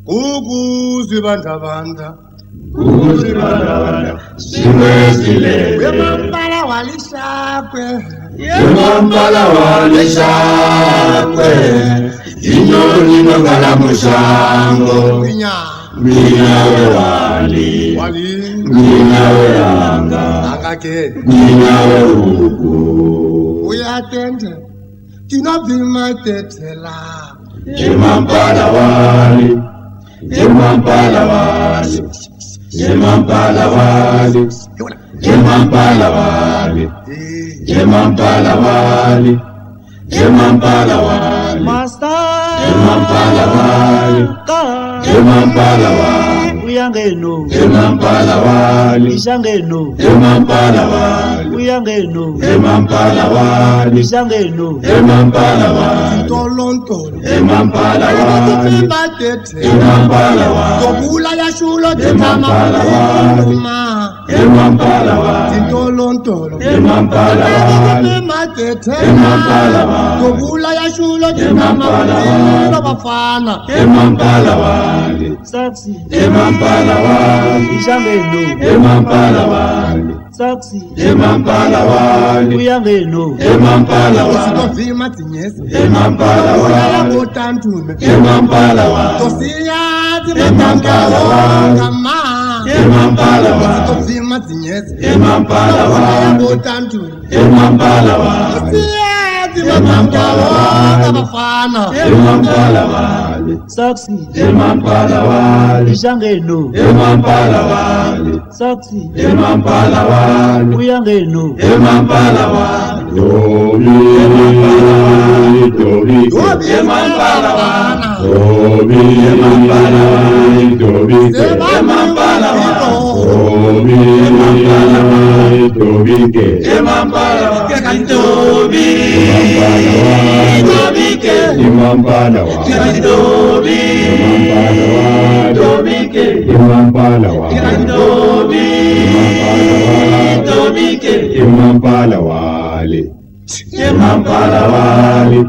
ukuzibandabanda Simezile Yemampala walishakwe Yemampala walishakwe Inyoni nogala mushango Minyawe wali Minyawe anga Akake Minyawe uku Uyatende Kinobima tetela Yemampala wali Yemampala wali Yemampala wali Yemampala wali Yemampala wali Yemampala wali Master Yemampala wali Yemampala wali Uyangeno Yemampala wali Ishangeno Yemampala wali Uyangeno Yemampala wali Ishangeno Yemampala wali Tolontolo Yemampala wali Yemampala wali Tobula ya shulo Yemampala wali Yemampala wali Tolontolo Yemampala wali Yemampala wali Tobula ya shulo Yemampala wali bafana Yemampala wali Saxi Yemampala wali Ishangeno Yemampala wali Saxi Yemampala wali Uyangeno Yemampala wali Sitovima tinyesi Yemampala wali Botantume Yemampala wali Tosiyati Yemampala wali Kama Yemampala wali Sitovima tinyesi Yemampala wali Botantume Yemampala wali Yemampala wali bafana Yemampala wali Saxi Yemampala wali Ishangeno Yemampala wali Saxi Yemampala wali Uyangeno Yemampala wali Dobi Yemampala wali Dobi Yemampala wali Dobi Yemampala wali Dobi Yemampala wali Dobi Yemampala wali Dobi Yemampala wali Dobi Yemampala wali Yemampala wali Yemampala wali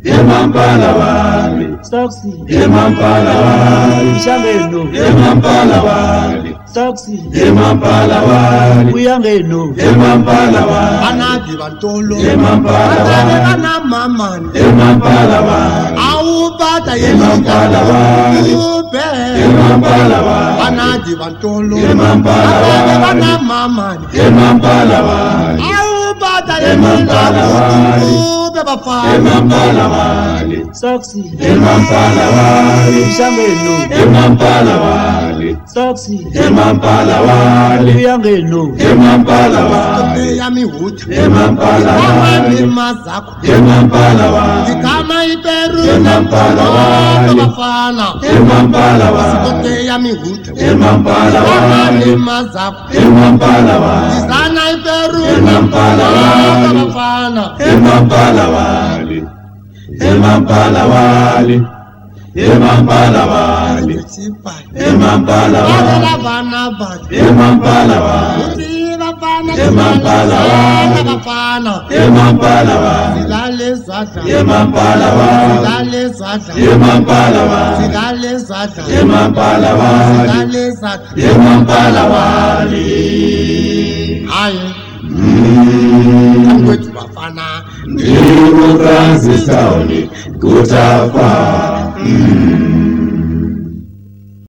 Yemampala wali Saxi Yemampala wali Ishangeno Yemampala wali Saxi Yemampala wali Uyangeno Yemampala wali Anadi bantolo Yemampala wali Ana mamani Yemampala wali Awubata Yemampala wali Ube Yemampala wali Anadi bantolo Yemampala wali Ana mamani Yemampala wali Awubata Yemampala wali Ube bafana Yemampala wali Saxi Yemampala wali Ishangeno Yemampala wali Saxi Yemampala wali Uyangeno Yemampala wali Yami huta Yemampala wali mazakho Yemampala wali Kama iperu Yemampala wali bafana Yemampala wali Yami huta Yemampala wali mazakho Yemampala wali Sana iperu Yemampala wali bafana Yemampala wali Yemampala wali Yemampala wali Yemampala wali Bana bana Yemampala wali Yemampala wali bafana Yemampala wali Silale zadla Yemampala wali Silale zadla Yemampala wali Silale zadla Yemampala wali Silale zadla Yemampala wali Hayi Kwethu bafana Ndiku Francis Town kutafa